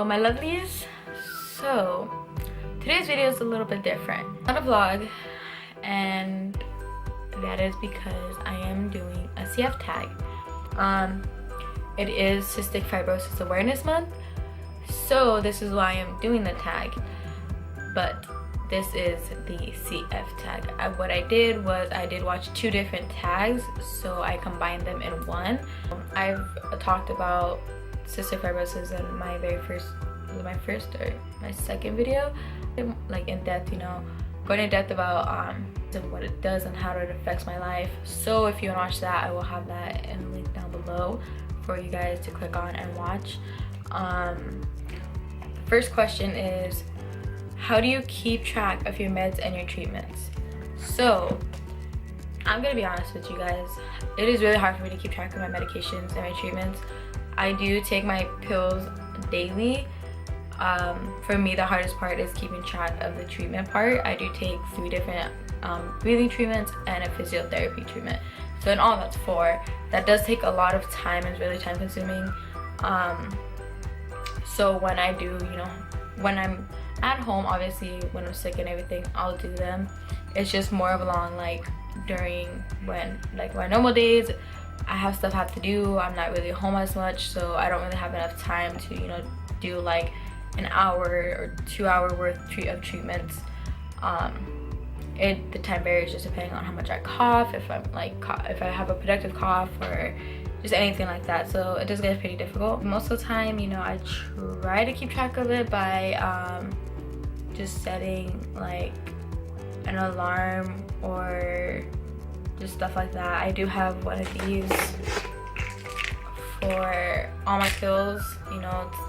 Hello my lovelies. So today's video is a little bit different. Not a vlog, and that is because I am doing a CF tag. It is Cystic Fibrosis Awareness Month, so this is why I'm doing the tag, but this is the CF tag. What I did was I did watch two different tags, so I combined them in one. I've talked about cystic fibrosis in my my second video, like in depth, you know, going in depth about what it does and how it affects my life. So if you want to watch that, I will have that in a link down below for you guys to click on and watch. The first question is, how do you keep track of your meds and your treatments? So I'm gonna be honest with you guys, it is really hard for me to keep track of my medications and my treatments. I do take my pills daily. For me, the hardest part is keeping track of the treatment part. I do take 3 different breathing treatments and a physiotherapy treatment. So in all, that's 4. That does take a lot of time and is really time consuming. So when I do, you know, when I'm at home, obviously when I'm sick and everything, I'll do them. It's just more of along like during when like my normal days, I have stuff I have to do. I'm not really home as much, so I don't really have enough time to, you know, do like an hour or 2 hour worth of treatments. The time varies just depending on how much I cough, if I'm like if I have a productive cough or just anything like that. So it does get pretty difficult. Most of the time, you know, I try to keep track of it by just setting like an alarm or just stuff like that. I do have one of these for all my pills, you know, it's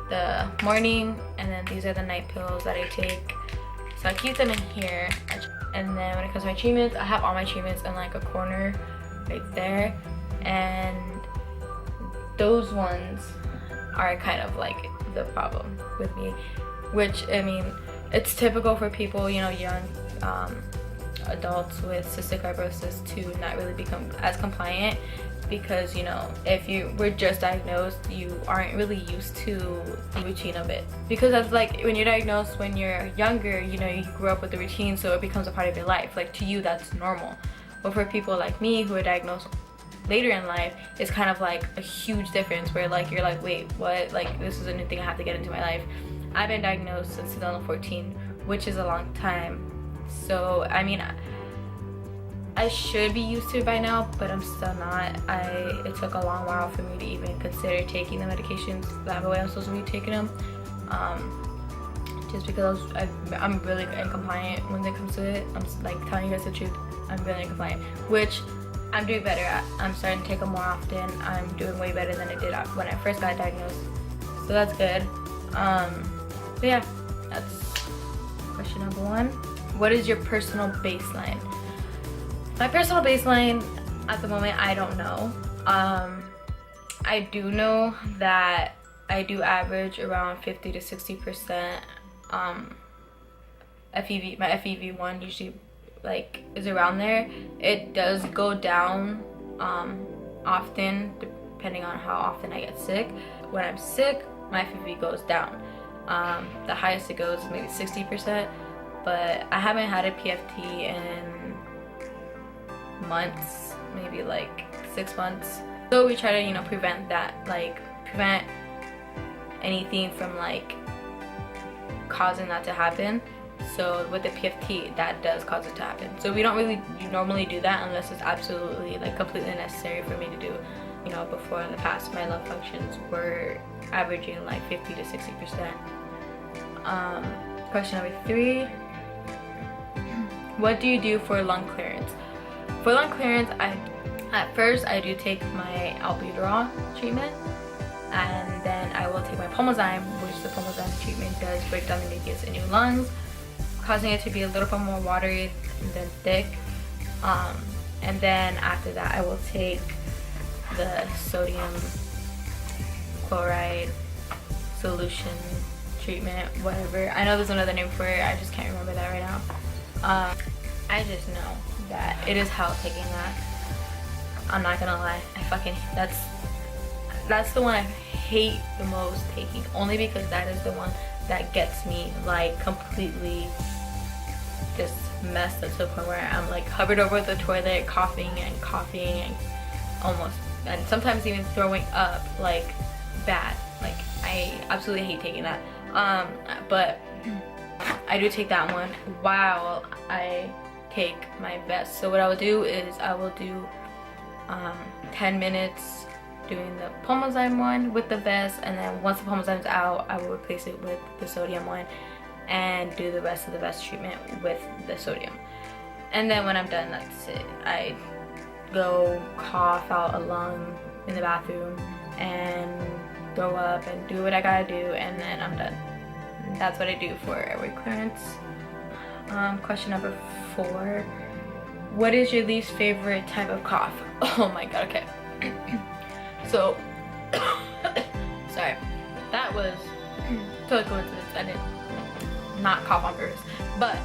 the morning, and then these are the night pills that I take. So I keep them in here, and then when it comes to my treatments, I have all my treatments in like a corner right there, and those ones are kind of like the problem with me, which I mean, it's typical for people, you know, young adults with cystic fibrosis to not really become as compliant, because, you know, if you were just diagnosed, you aren't really used to the routine of it, because that's like when you're diagnosed when you're younger, you know, you grew up with the routine, so it becomes a part of your life. Like to you, that's normal. But for people like me who are diagnosed later in life, it's kind of like a huge difference where like you're like, wait, what? Like this is a new thing I have to get into my life. I've been diagnosed since 2014, which is a long time. So I mean, I should be used to it by now, but I'm still not. It took a long while for me to even consider taking the medications that way I'm supposed to be taking them. Just because I'm really incompliant when it comes to it. I'm like telling you guys the truth, I'm really incompliant, which I'm doing better at. I'm starting to take them more often. I'm doing way better than I did when I first got diagnosed, so that's good. But yeah, that's question number 1. What is your personal baseline? My personal baseline at the moment, I don't know. I do know that I do average around 50 to 60% FEV. My FEV1 usually like is around there. It does go down often depending on how often I get sick. When I'm sick, my FEV goes down. The highest it goes is maybe 60%, but I haven't had a PFT in months, maybe like 6 months. So we try to, you know, prevent that, like prevent anything from like causing that to happen. So with the PFT, that does cause it to happen. So we don't really normally do that unless it's absolutely like completely necessary for me to do. You know, before in the past, my lung functions were averaging like 50 to 60%. Question number 3. What do you do for lung clearance? For lung clearance, at first I do take my albuterol treatment, and then I will take my Pulmozyme, which the Pulmozyme treatment does break down the mucus in your lungs, causing it to be a little bit more watery than thick. And then after that, I will take the sodium chloride solution treatment, whatever. I know there's another name for it, I just can't remember that right now. I just know that it is hell taking that. I'm not gonna lie, that's the one I hate the most taking, only because that is the one that gets me like completely just messed up to the point where I'm like hovered over the toilet, coughing and almost, and sometimes even throwing up like bad. Like I absolutely hate taking that. But I do take that one while I take my vest. So what I will do is I will do 10 minutes doing the Pulmozyme one with the vest, and then once the Pulmozyme's out, I will replace it with the sodium one and do the rest of the vest treatment with the sodium. And then when I'm done, that's it. I go cough out a lung in the bathroom and throw up and do what I gotta do, and then I'm done. And that's what I do for airway clearance. Question number 4. What is your least favorite type of cough? Oh my god, okay. So, sorry. That was totally coincidence. I did not cough on purpose. But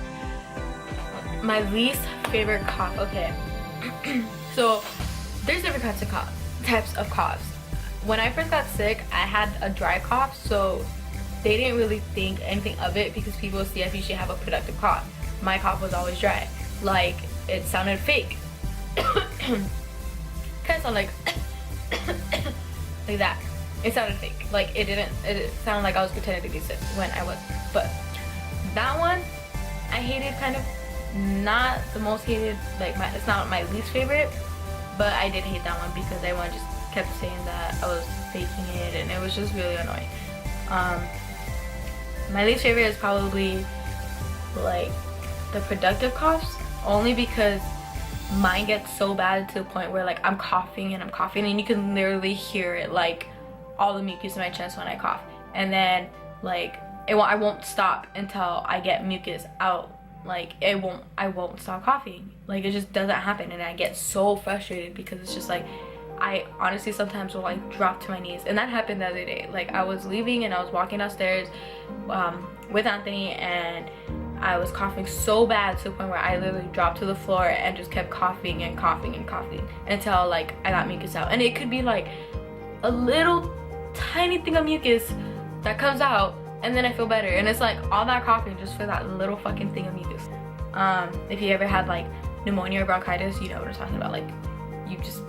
my least favorite cough, okay. So, there's different types of coughs. When I first got sick, I had a dry cough, so they didn't really think anything of it because people with CF usually have a productive cough. My cough was always dry. Like, it sounded fake. Kind of sound like like that. It sounded fake. Like it sounded like I was pretending to be sick when I was. But that one I hated, kind of. Not the most hated, like it's not my least favorite, but I did hate that one because everyone just kept saying that I was faking it, and it was just really annoying. My least favorite is probably like the productive coughs, only because mine gets so bad to the point where like I'm coughing and you can literally hear it, like all the mucus in my chest when I cough, and then like I won't stop until I get mucus out. Like I won't stop coughing. Like it just doesn't happen, and I get so frustrated because it's just like I honestly sometimes will like drop to my knees. And that happened the other day. Like I was leaving and I was walking downstairs with Anthony, and I was coughing so bad to the point where I literally dropped to the floor and just kept coughing until like I got mucus out. And it could be like a little tiny thing of mucus that comes out, and then I feel better. And it's like all that coughing just for that little fucking thing of mucus. If you ever had like pneumonia or bronchitis, you know what I'm talking about. Like you just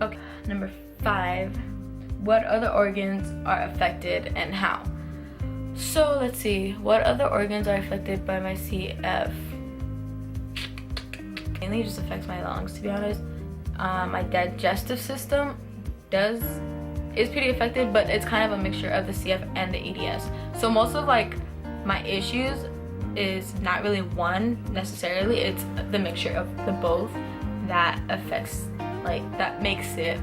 Okay, number 5. What other organs are affected and how? So let's see, what other organs are affected by my CF? Mainly just affects my lungs, to be honest. My digestive system is pretty affected, but it's kind of a mixture of the CF and the EDS. So most of like my issues is not really one necessarily, it's the mixture of the both that affects, like that makes it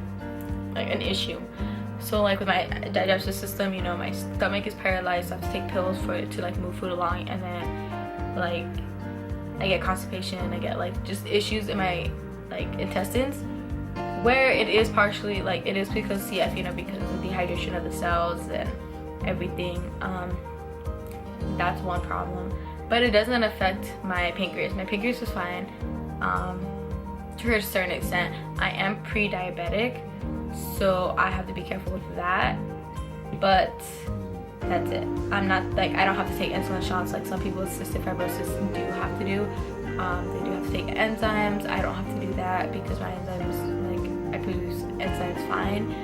like an issue. So like with my digestive system, you know, my stomach is paralyzed, so I have to take pills for it to like move food along, and then like I get constipation, I get like just issues in my like intestines, where it is partially like it is because CF, you know, because of the dehydration of the cells and everything. That's one problem, but it doesn't affect my pancreas. My pancreas is fine to a certain extent. I am pre-diabetic, so I have to be careful with that, but that's it. I'm not like, I don't have to take insulin shots like some people with cystic fibrosis do have to do. They do have to take enzymes. I don't have to do that because my enzymes, like I produce enzymes fine.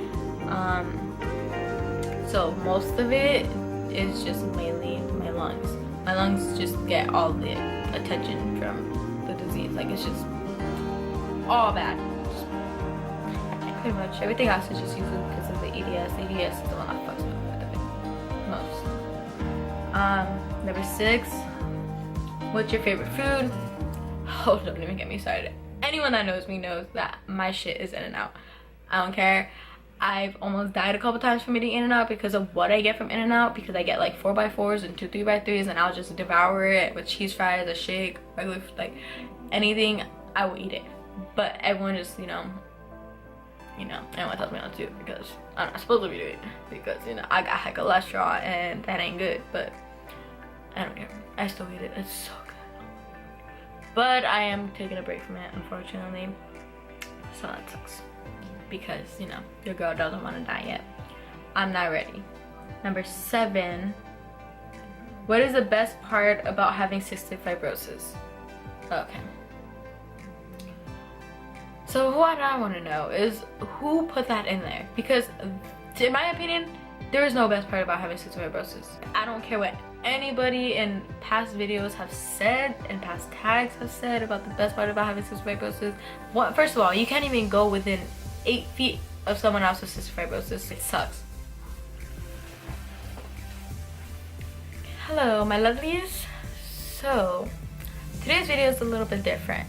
So most of it is just mainly my lungs. My lungs just get all the attention from the disease. Like it's just all bad. Pretty much everything else is just usually because of the EDS. The EDS is the one that fucks me up the most. Number 6. What's your favorite food? Oh, don't even get me started. Anyone that knows me knows that my shit is In-N-Out. I don't care. I've almost died a couple times from eating In-N-Out because of what I get from In-N-Out, because I get like 4x4s and 2 3x3s, and I'll just devour it with cheese fries, a shake, regular, like anything, I will eat it. But everyone just, you know, everyone tells me not to because I'm not supposed to be doing it, because, you know, I got high cholesterol and that ain't good, but I don't care. I still eat it. It's so good. But I am taking a break from it, unfortunately, so that sucks. because, you know, your girl doesn't want to die yet. I'm not ready. Number 7, what is the best part about having cystic fibrosis? Okay. So what I want to know is who put that in there, because in my opinion, there is no best part about having cystic fibrosis. I don't care what anybody in past videos have said and past tags have said about the best part about having cystic fibrosis. First of all, you can't even go within 8 feet of someone else with cystic fibrosis. It sucks. Hello, my lovelies. So today's video is a little bit different.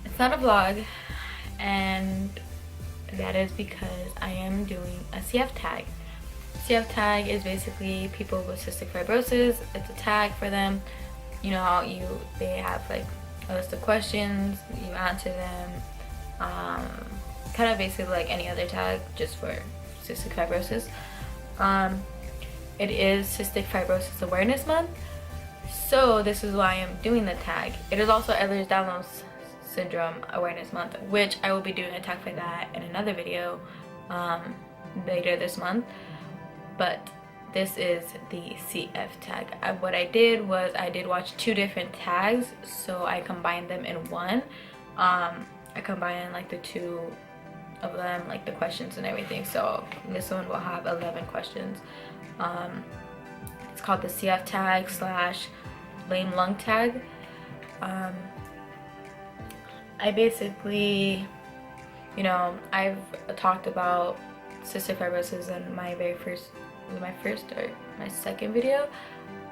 It's not a vlog, and that is because I am doing a CF tag. CF tag is basically people with cystic fibrosis. It's a tag for them. You know how they have like a list of questions, you answer them, kind of basically like any other tag, just for cystic fibrosis. It is Cystic Fibrosis Awareness Month, so this is why I'm doing the tag. It is also Ehlers-Danlos Syndrome Awareness Month, which I will be doing a tag for that in another video later this month. But this is the CF tag. What I did was I did watch 2 different tags, so I combined them in one. I combined like the 2 of them, like the questions and everything. So this one will have 11 questions. It's called the CF tag / lame lung tag. I basically, you know, I've talked about cystic fibrosis in my second video.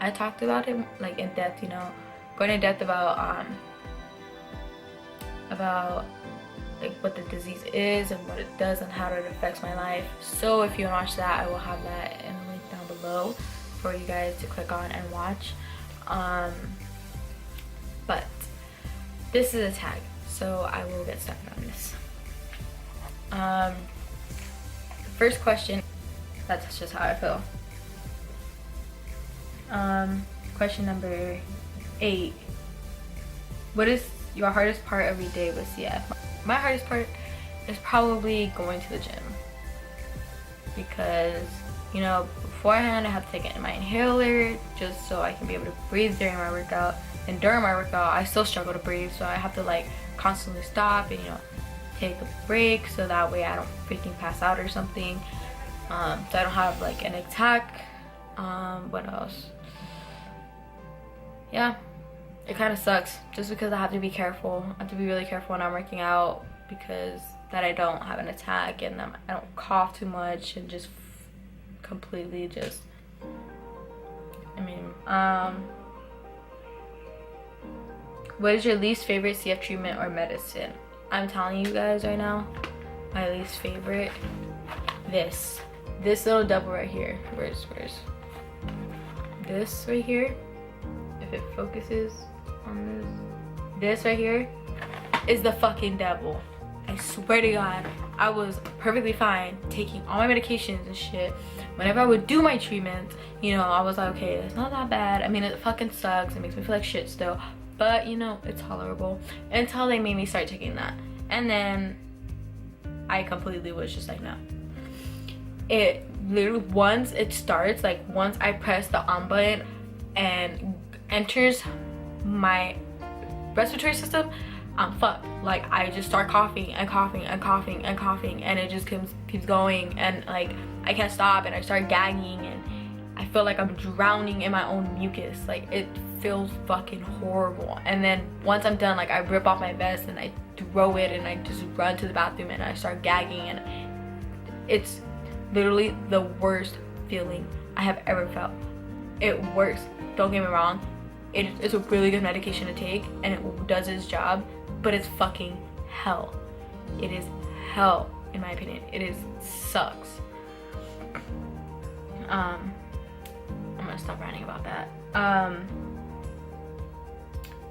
I talked about it like in depth, you know, going in depth about like what the disease is and what it does and how it affects my life. So if you want to watch that, I will have that in a link down below for you guys to click on and watch. But this is a tag, so I will get started on this. First question, that's just how I feel. Question number 8. What is your hardest part every day with CF? My hardest part is probably going to the gym, because, you know, beforehand I have to take my inhaler just so I can be able to breathe during my workout, and during my workout I still struggle to breathe, so I have to like constantly stop and, you know, take a break so that way I don't freaking pass out or something, so I don't have like an attack. What else? Yeah, it kind of sucks just because I have to be careful. I have to be really careful when I'm working out, because that I don't have an attack and I don't cough too much and just completely just, what is your least favorite CF treatment or medicine? I'm telling you guys right now, my least favorite, this little double right here. Where's this right here? If it focuses on this right here is the fucking devil. I swear to God, I was perfectly fine taking all my medications and shit. Whenever I would do my treatment, you know, I was like, okay, it's not that bad. I mean, it fucking sucks. It makes me feel like shit still, but you know, it's tolerable, until they made me start taking that. And then I completely was just like, no. It literally, once it starts, like once I press the on button and enters my respiratory system, I'm fucked. Like I just start coughing and coughing and coughing and coughing, and it just keeps going, and like I can't stop, and I start gagging, and I feel like I'm drowning in my own mucus. Like it feels fucking horrible. And then once I'm done, like I rip off my vest and I throw it, and I just run to the bathroom and I start gagging, and it's literally the worst feeling I have ever felt. It works, don't get me wrong. It's a really good medication to take, and it does its job, but it's fucking hell. It is hell, in my opinion. It sucks. I'm gonna stop ranting about that.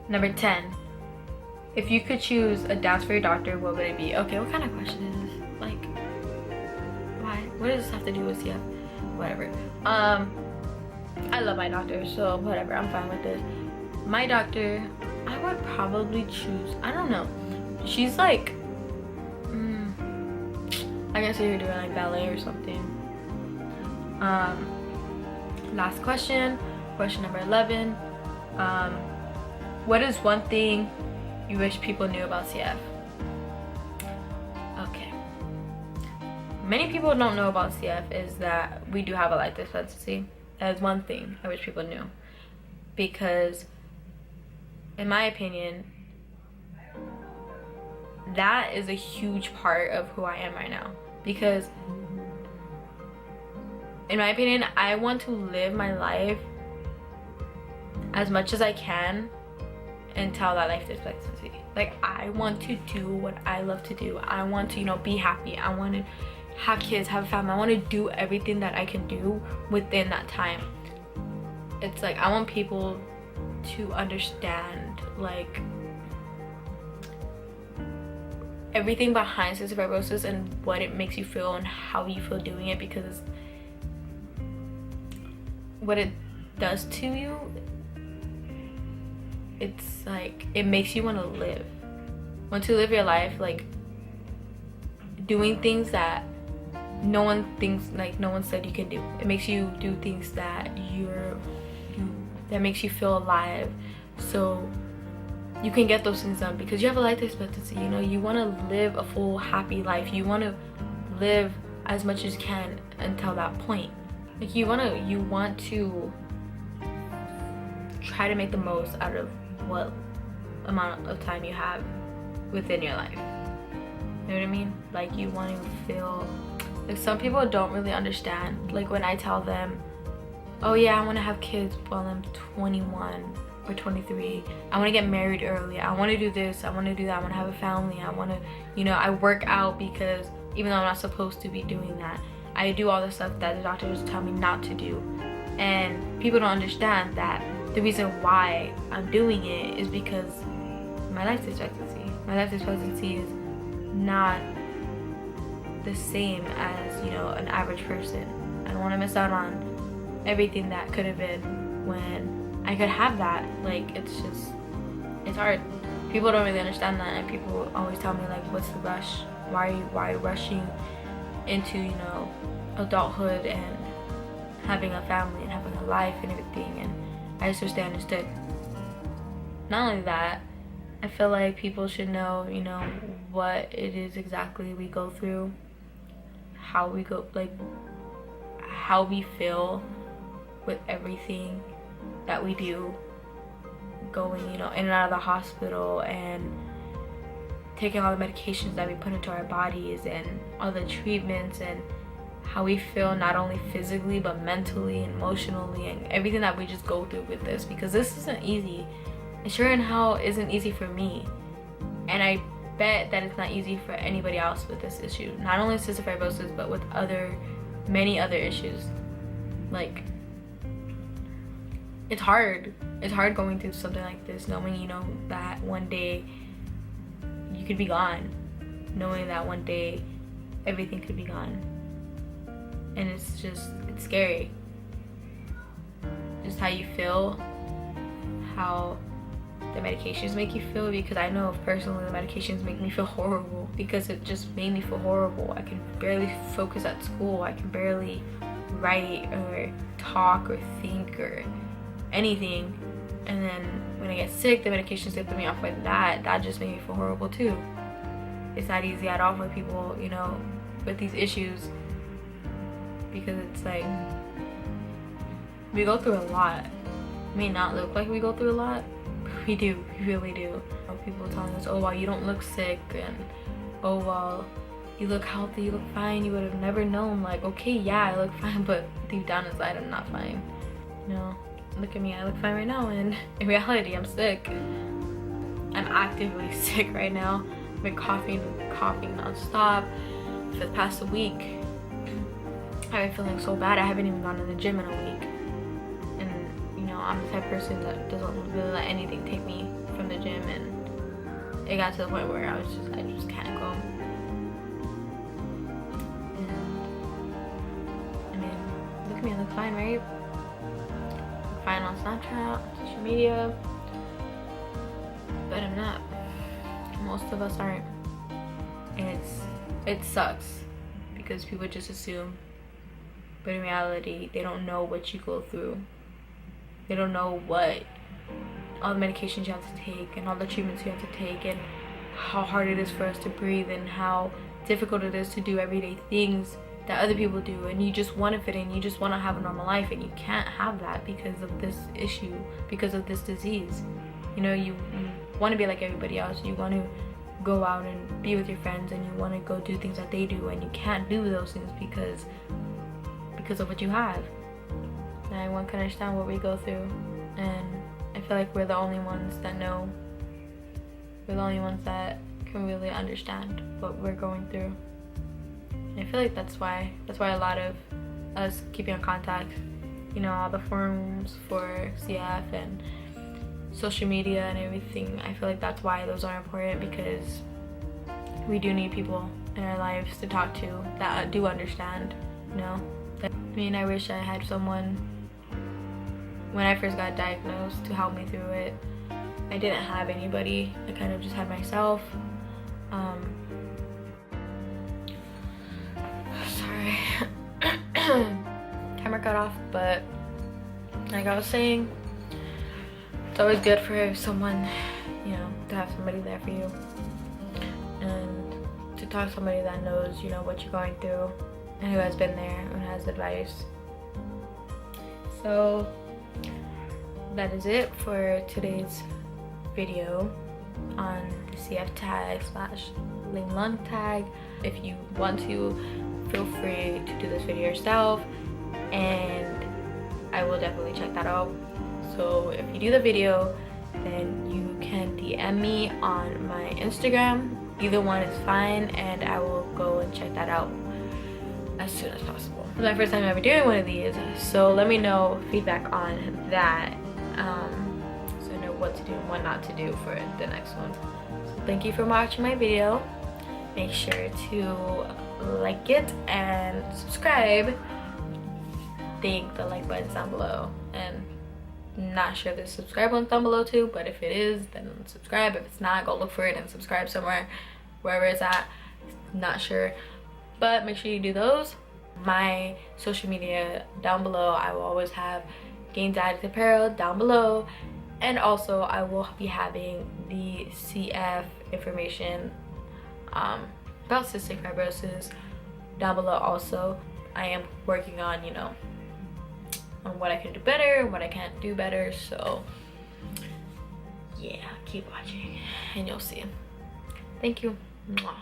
Number 10. If you could choose a dance for your doctor, what would it be? Okay, what kind of question is this? Like, why? What does this have to do with CF? Whatever. I love my doctor, so whatever, I'm fine with this. My doctor, I would probably choose, I don't know. She's like I guess you're doing like ballet or something. Last question number 11. What is one thing you wish people knew about CF? Okay. Many people don't know about CF is that we do have a life expectancy. That is one thing I wish people knew. Because, in my opinion, that is a huge part of who I am right now. Because, in my opinion, I want to live my life as much as I can until that life expectancy. Like, I want to do what I love to do. I want to, you know, be happy. I want to have kids, have a family. I want to do everything that I can do within that time. It's like, I want people to understand, like, everything behind cystic fibrosis and what it makes you feel and how you feel doing it, because what it does to you, it's like, it makes you want to live your life, like doing things that no one thinks, like no one said you can do. It makes you do things that that makes you feel alive, so you can get those things done, because you have a life expectancy. You know, you want to live a full happy life. You want to live as much as you can until that point. Like, you want to try to make the most out of what amount of time you have within your life. You know what I mean? Like, you want to feel like, some people don't really understand. Like, when I tell them, oh yeah, I want to have kids while I'm 21 or 23. I want to get married early. I want to do this. I want to do that. I want to have a family. I want to, you know, I work out because even though I'm not supposed to be doing that, I do all the stuff that the doctors tell me not to do. And people don't understand that the reason why I'm doing it is because my life expectancy. My life expectancy is not the same as, you know, an average person. I don't want to miss out on everything that could have been when I could have that. Like, it's hard. People don't really understand that, and people always tell me, like, what's the rush? Why are you rushing into, you know, adulthood and having a family and having a life and everything? And I just wish they understood. Not only that, I feel like people should know, you know, what it is exactly we go through, how we go, like, how we feel with everything that we do, going, you know, in and out of the hospital and taking all the medications that we put into our bodies and all the treatments, and how we feel not only physically but mentally, emotionally, and everything that we just go through with this, because this isn't easy. It sure and how isn't easy for me, and I bet that it's not easy for anybody else with this issue. Not only cystic fibrosis, but with many other issues. Like, it's hard. It's hard going through something like this, knowing, you know, that one day you could be gone, knowing that one day everything could be gone. And it's scary. Just how you feel, how the medications make you feel, because I know personally the medications make me feel horrible, because it just made me feel horrible. I can barely focus at school. I can barely write or talk or think or anything. And then when I get sick, the medications they put me off with that just made me feel horrible too. It's not easy at all for people, you know, with these issues, because it's like, we go through a lot. It may not look like we go through a lot, but we do. We really do. People telling us, oh well, you don't look sick, and oh well, you look healthy, you look fine. You would have never known. Like, okay, yeah, I look fine, but deep down inside I'm not fine. You know, look at me, I look fine right now, and in reality I'm sick. I'm actively sick right now. I've been coughing non-stop for the past week. I've been feeling so bad. I haven't even gone to the gym in a week. And, you know, I'm the type of person that doesn't really let anything take me from the gym, and it got to the point where I just can't go. And, I mean, look at me, I look fine, right? I look fine on Snapchat, on social media, but I'm not. Most of us aren't. And it sucks. because people just assume, but in reality they don't know what you go through. They don't know what all the medications you have to take and all the treatments you have to take, and how hard it is for us to breathe, and how difficult it is to do everyday things that other people do, and you just want to fit in, you just want to have a normal life, and you can't have that because of this issue, because of this disease. You know, you want to be like everybody else. You want to go out and be with your friends, and you want to go do things that they do, and you can't do those things because of what you have. And everyone can understand what we go through, and I feel like we're the only ones that know. We're the only ones that can really understand what we're going through. And I feel like that's why a lot of us keeping in contact, you know, all the forums for CF and social media and everything. I feel like that's why those are important, because we do need people in our lives to talk to that do understand, you know. I mean, I wish I had someone when I first got diagnosed to help me through it. I didn't have anybody. I kind of just had myself. Sorry. Camera cut off, but like I was saying, it's always good for someone, you know, to have somebody there for you, and to talk to somebody that knows, you know, what you're going through, and who has been there and has advice. So that is it for today's video on the CF tag / ling lung tag. If you want to, feel free to do this video yourself, and I will definitely check that out. So if you do the video, then you can DM me on my Instagram. Either one is fine, and I will go and check that out as soon as possible. It's my first time ever doing one of these, so let me know feedback on that, so I know what to do and what not to do for the next one. So thank you for watching my video. Make sure to like it and subscribe. Think the like button's down below, and not sure if the subscribe button's down below too, but if it is, then subscribe. If it's not, go look for it and subscribe somewhere, wherever it's at. Not sure, but make sure you do those. My social media down below. I will always have Gainz Addict Apparel down below, and also I will be having the CF information about cystic fibrosis down below also. I am working on, you know, on what I can do better and what I can't do better, so yeah, keep watching and you'll see. Thank you. Mwah.